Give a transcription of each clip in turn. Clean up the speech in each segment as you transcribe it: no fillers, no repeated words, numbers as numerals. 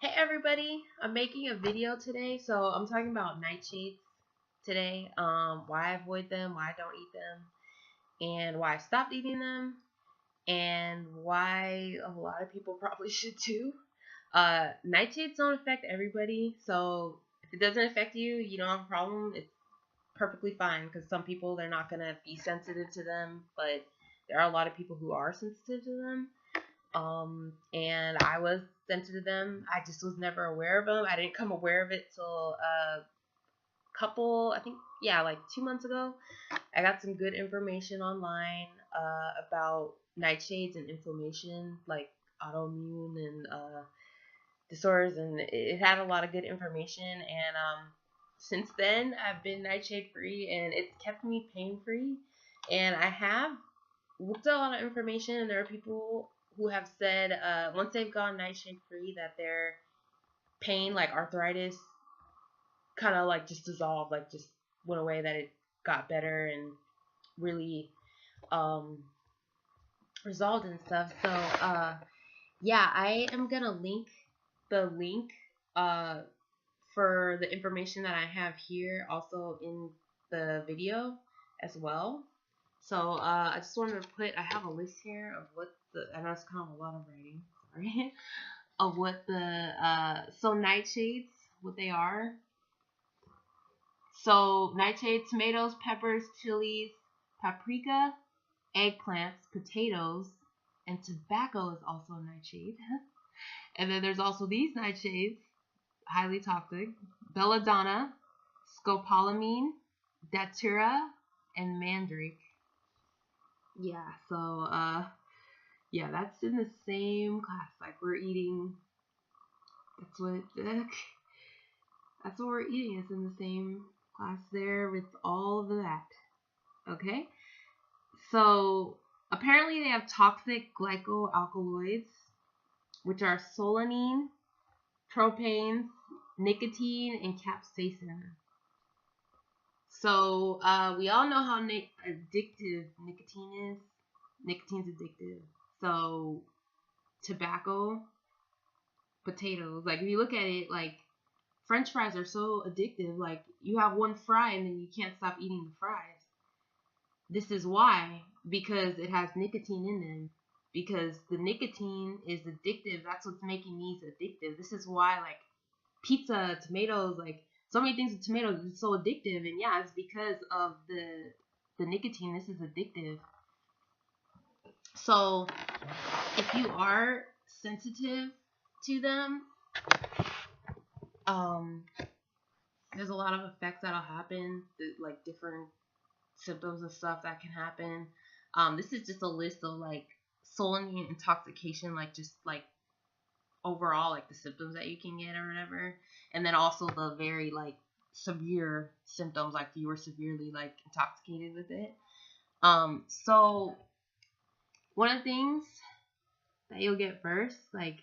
Hey everybody, I'm making a video today, so I'm talking about nightshades today, why I avoid them, why I don't eat them, and why I stopped eating them, and why a lot of people probably should too. Nightshades don't affect everybody, so if it doesn't affect you, you don't have a problem, it's perfectly fine, because some people, they're not going to be sensitive to them, but there are a lot of people who are sensitive to them. And I was sensitive to them. I just was never aware of them. I didn't come aware of it till a couple, I think, yeah, like 2 months ago. I got some good information online about nightshades and inflammation, like autoimmune and disorders, and it had a lot of good information. And since then, I've been nightshade free, and it's kept me pain free. And I have looked at a lot of information, and there are people who have said once they've gone nightshade free that their pain, like arthritis, kind of like just dissolved, like just went away, that it got better and really resolved and stuff. So yeah, I am gonna link the link for the information that I have here also in the video as well. So I just wanted to I have a list here of what I know it's kind of a lot of writing, sorry, of what so nightshades, what they are. So nightshades: tomatoes, peppers, chilies, paprika, eggplants, potatoes, and tobacco is also a nightshade. And then there's also these nightshades, highly toxic: belladonna, scopolamine, datura, and mandrake. Yeah, so yeah, that's in the same class. Like we're eating, that's what that's what we're eating. It's in the same class there with all of that. Okay, so apparently they have toxic glycoalkaloids, which are solanine, tropanes, nicotine, and capsaicin. So we all know how addictive nicotine is. Nicotine's addictive. So tobacco, potatoes, like if you look at it, like French fries are so addictive. Like you have one fry and then you can't stop eating the fries. This is why, because it has nicotine in them. Because the nicotine is addictive. That's what's making these addictive. This is why, like pizza, tomatoes, like so many things with tomatoes is so addictive. And yeah, it's because of the nicotine. This is addictive. So if you are sensitive to them, there's a lot of effects that'll happen, like different symptoms and stuff that can happen. This is just a list of like solanine intoxication, like just like overall like the symptoms that you can get or whatever, and then also the very like severe symptoms, like you were severely like intoxicated with it. So one of the things that you'll get first, like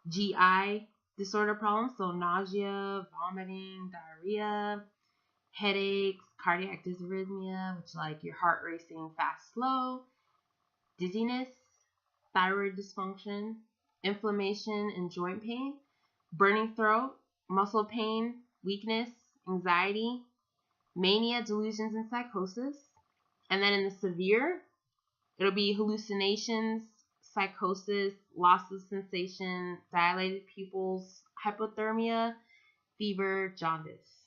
GI disorder problems, so nausea, vomiting, diarrhea, headaches, cardiac dysrhythmia, which like your heart racing fast, slow, dizziness, thyroid dysfunction, inflammation and joint pain, burning throat, muscle pain, weakness, anxiety, mania, delusions, and psychosis. And then in the severe, it'll be hallucinations, psychosis, loss of sensation, dilated pupils, hypothermia, fever, jaundice.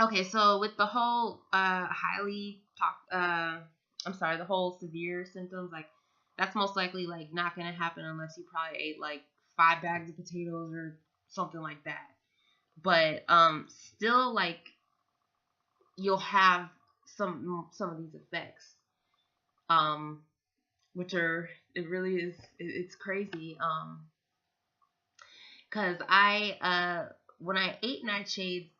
Okay, so with the whole the whole severe symptoms, like that's most likely like not gonna happen unless you probably ate like 5 bags of potatoes or something like that. But still like you'll have some of these effects, which are, it really is, it's crazy. Cause when I ate nightshades,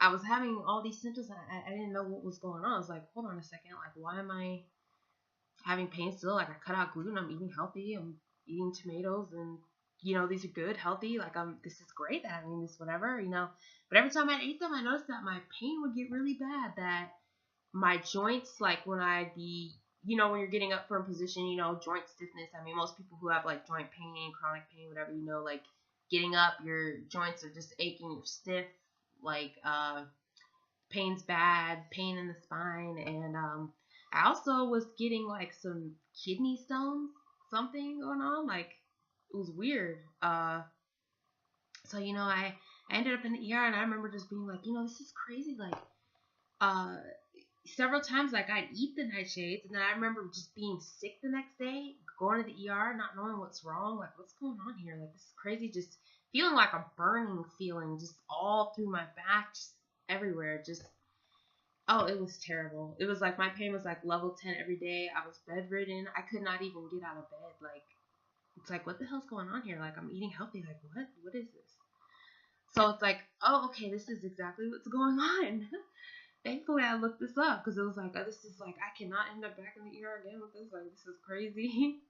I was having all these symptoms and I didn't know what was going on. I was like, hold on a second, like why am I having pain still? Like I cut out gluten, I'm eating healthy, I'm eating tomatoes, and these are good, healthy, like this is great that I'm eating this, whatever, But every time I ate them, I noticed that my pain would get really bad, that my joints, like when I'd be, when you're getting up from position, joint stiffness. I mean, most people who have like joint pain, chronic pain, whatever, like getting up, your joints are just aching, you're stiff, like pain's bad, pain in the spine, and I also was getting like some kidney stones, something going on, like it was weird. So I ended up in the ER, and I remember just being like, this is crazy, like uh several times, like I'd eat the nightshades, and then I remember just being sick the next day, going to the ER, not knowing what's wrong, like what's going on here, like this is crazy, just feeling like a burning feeling just all through my back, just everywhere, just oh, it was terrible. It was like my pain was like level 10 every day. I was bedridden. I could not even get out of bed. Like it's like, what the hell's going on here? Like I'm eating healthy. Like what is this? So it's like, oh, okay, this is exactly what's going on. Thankfully, I looked this up because it was like, oh, this is like, I cannot end up back in the ER again with this. Like, this is crazy.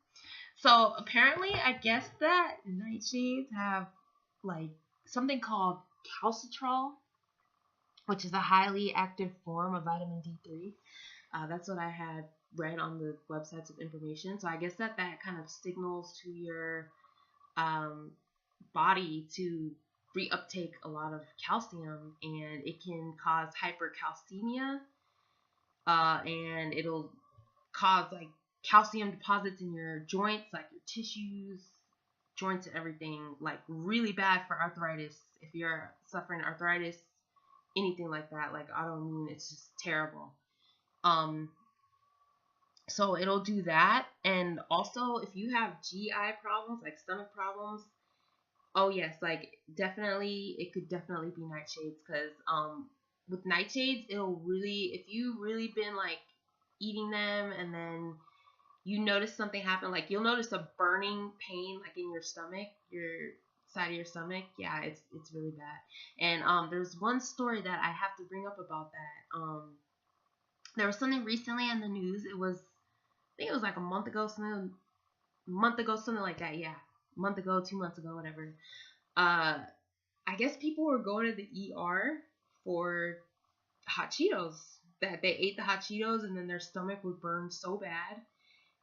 So apparently, I guess that nightshades have like something called calcitrol, which is a highly active form of vitamin D3. That's what I had read on the websites of information. So I guess that kind of signals to your body to reuptake a lot of calcium, and it can cause hypercalcemia, and it'll cause like calcium deposits in your joints, like your tissues, joints, and everything, like really bad for arthritis. If you're suffering arthritis, anything like that, like autoimmune, it's just terrible. So it'll do that, and also if you have GI problems, like stomach problems, oh yes, like definitely, it could definitely be nightshades, because with nightshades, it'll really, if you really been like eating them and then you notice something happen, like you'll notice a burning pain like in your stomach, your side of your stomach. Yeah, it's really bad. And there's one story that I have to bring up about that. There was something recently in the news. It was, I think it was like a month ago, something like that. Yeah, a month ago, 2 months ago, whatever. I guess people were going to the ER for hot Cheetos. That they ate the hot Cheetos and then their stomach would burn so bad.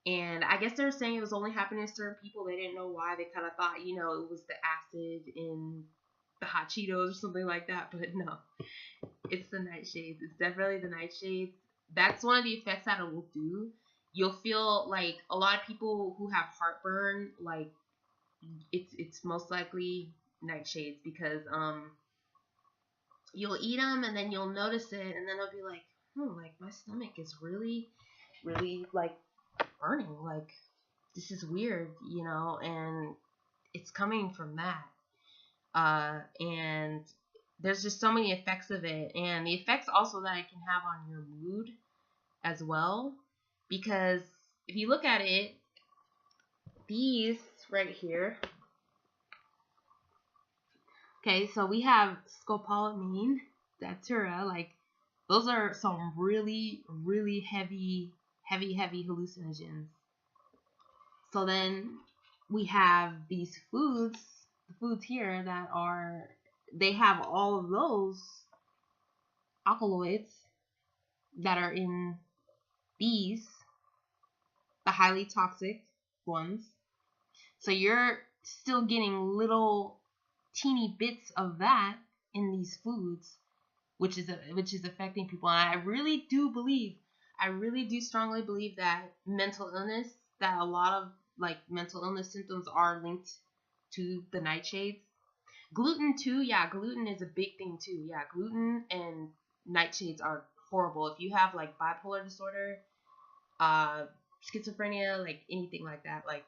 And I guess they were saying it was only happening to certain people. They didn't know why. They kind of thought, it was the acid in the hot Cheetos or something like that. But no, it's the nightshades. It's definitely the nightshades. That's one of the effects that it will do. You'll feel like a lot of people who have heartburn, like it's most likely nightshades, because you'll eat them and then you'll notice it, and then it'll be like, like my stomach is really, really like burning, like this is weird, and it's coming from that. And there's just so many effects of it, and the effects also that it can have on your mood as well, because if you look at it, these right here, okay, so we have scopolamine, datura, like those are some really, really heavy hallucinogens. So then we have these foods, the foods here that they have all of those alkaloids that are in these, the highly toxic ones. So you're still getting little teeny bits of that in these foods, which is affecting people. And I really do strongly believe that mental illness, that a lot of like mental illness symptoms are linked to the nightshades. Gluten too, yeah, gluten is a big thing too. Yeah, gluten and nightshades are horrible. If you have like bipolar disorder, schizophrenia, like anything like that, like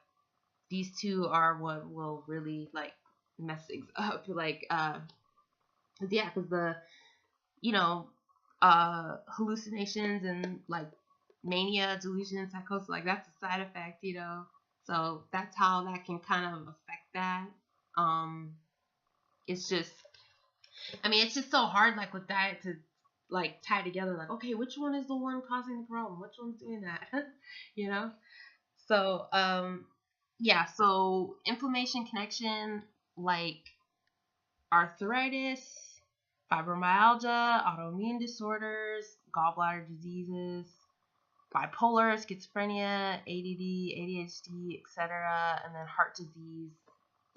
these two are what will really like mess things up. Like yeah, because the hallucinations and like mania, delusion, psychosis, like that's a side effect, so that's how that can kind of affect that. It's just, it's just so hard, like with diet, to like tie together, like, okay, which one is the one causing the problem, which one's doing that? So yeah, so inflammation connection, like arthritis, fibromyalgia, autoimmune disorders, gallbladder diseases, bipolar, schizophrenia, ADD, ADHD, etc., and then heart disease,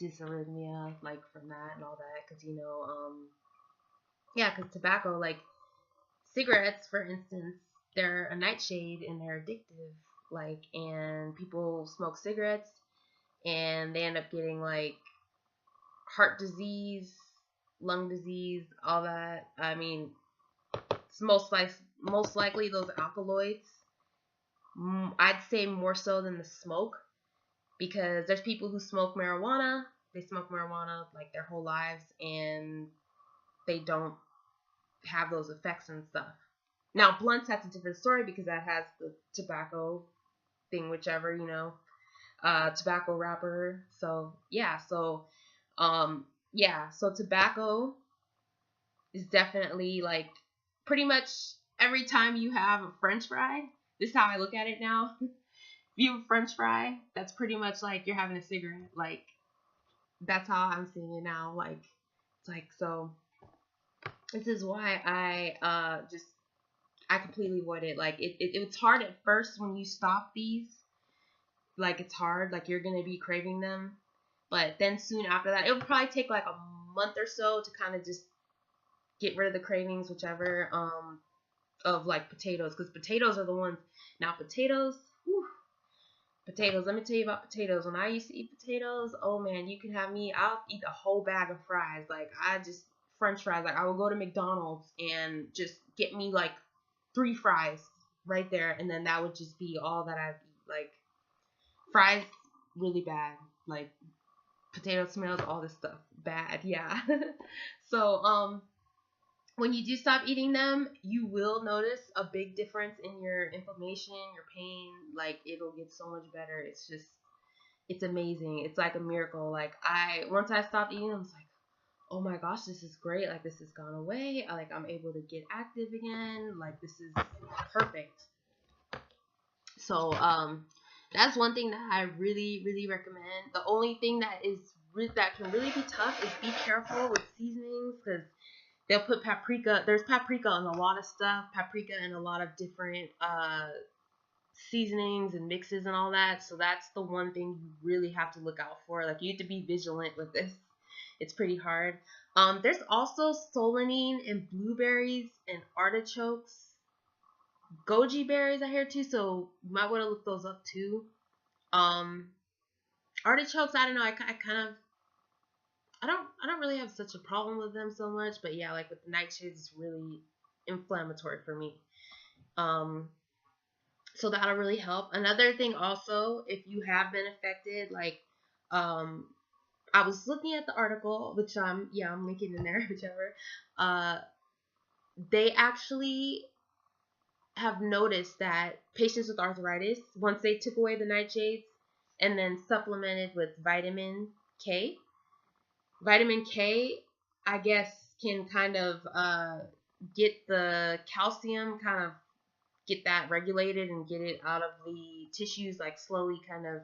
dysarrhythmia, like from that and all that, because yeah, because tobacco, like cigarettes, for instance, they're a nightshade and they're addictive, like, and people smoke cigarettes and they end up getting like heart disease, lung disease, all that. I mean, it's most likely those alkaloids. I'd say more so than the smoke, because there's people who smoke marijuana. They smoke marijuana like their whole lives, and they don't have those effects and stuff. Now, blunts, that's a different story because that has the tobacco thing, whichever, tobacco wrapper. So so tobacco is definitely like pretty much every time you have a French fry. This is how I look at it now. If you have a French fry, that's pretty much like you're having a cigarette. Like, that's how I'm seeing it now. Like, it's like, so this is why I completely avoid it. Like, it's hard at first when you stop these. Like, it's hard. Like, you're gonna be craving them, but then soon after that, it'll probably take like a month or so to kind of just get rid of the cravings, whichever, of like potatoes, because potatoes are the ones. Now potatoes, whew, potatoes. Let me tell you about potatoes. When I used to eat potatoes, oh man, you can have me. I'll eat a whole bag of fries. Like, I just French fries. Like, I will go to McDonald's and just get me like 3 fries right there, and then that would just be all that I'd eat. Like, fries, really bad. Like, potato smells, all this stuff, bad. Yeah. So when you do stop eating them, you will notice a big difference in your inflammation, your pain. Like, it'll get so much better. It's amazing. It's like a miracle. Like, once I stopped eating them, I was like, oh my gosh, this is great. Like, this has gone away. Like, I'm able to get active again. Like, this is perfect. So, that's one thing that I really, really recommend. The only thing that can really be tough is be careful with seasonings, because they'll put paprika. There's paprika in a lot of stuff. Paprika in a lot of different seasonings and mixes and all that. So that's the one thing you really have to look out for. Like, you have to be vigilant with this. It's pretty hard. There's also solanine in blueberries and artichokes. Goji berries I hear too, so you might want to look those up too. Artichokes, I don't know. I kind of I don't really have such a problem with them so much, but yeah, like with the nightshades, it's really inflammatory for me. So that'll really help. Another thing also, if you have been affected, like, I was looking at the article, which I'm linking in there, whichever. They actually have noticed that patients with arthritis, once they took away the nightshades and then supplemented with vitamin K, I guess, can kind of get the calcium, kind of get that regulated and get it out of the tissues, like slowly kind of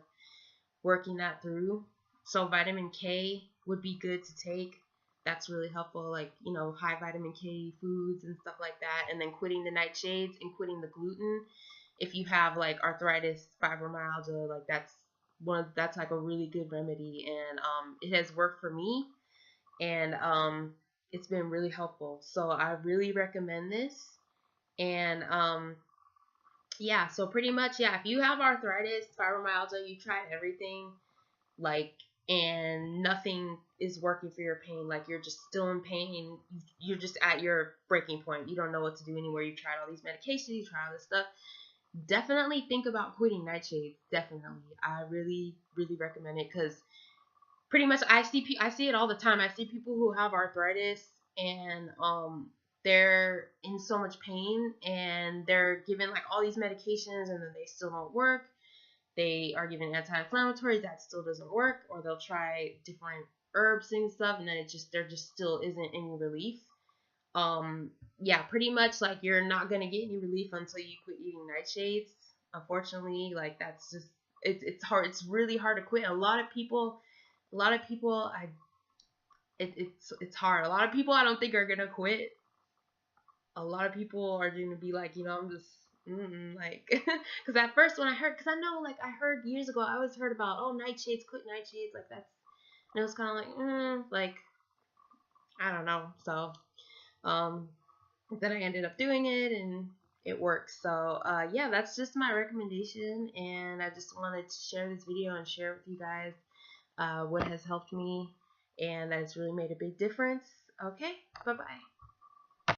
working that through. So vitamin K would be good to take. That's really helpful, like, high vitamin K foods and stuff like that. And then quitting the nightshades and quitting the gluten. If you have like arthritis, fibromyalgia, like that's like a really good remedy, and it has worked for me, and it's been really helpful. So I really recommend this. And yeah, so pretty much, yeah, if you have arthritis, fibromyalgia, you tried everything, like, and nothing is working for your pain, like, you're just still in pain, you're just at your breaking point, you don't know what to do anymore, you've tried all these medications, you tried all this stuff, definitely think about quitting nightshades. Definitely, I really, really recommend it, because pretty much I see it all the time. I see people who have arthritis, and they're in so much pain, and they're given like all these medications, and then they still don't work. They are given anti-inflammatories, that still doesn't work, or they'll try different herbs and stuff, and then there just still isn't any relief. Yeah, pretty much, like, you're not gonna get any relief until you quit eating nightshades. Unfortunately, like, that's just it's hard. It's really hard to quit. A lot of people, it's hard. A lot of people I don't think are gonna quit. A lot of people are gonna be like, I'm just like, because at first when I heard, because I know, like, I heard years ago, I always heard about, oh, nightshades, quit nightshades, like, it was kind of like I don't know. So then I ended up doing it and it works. So yeah, that's just my recommendation, and I just wanted to share this video and share with you guys what has helped me and that it's really made a big difference. Okay, bye bye.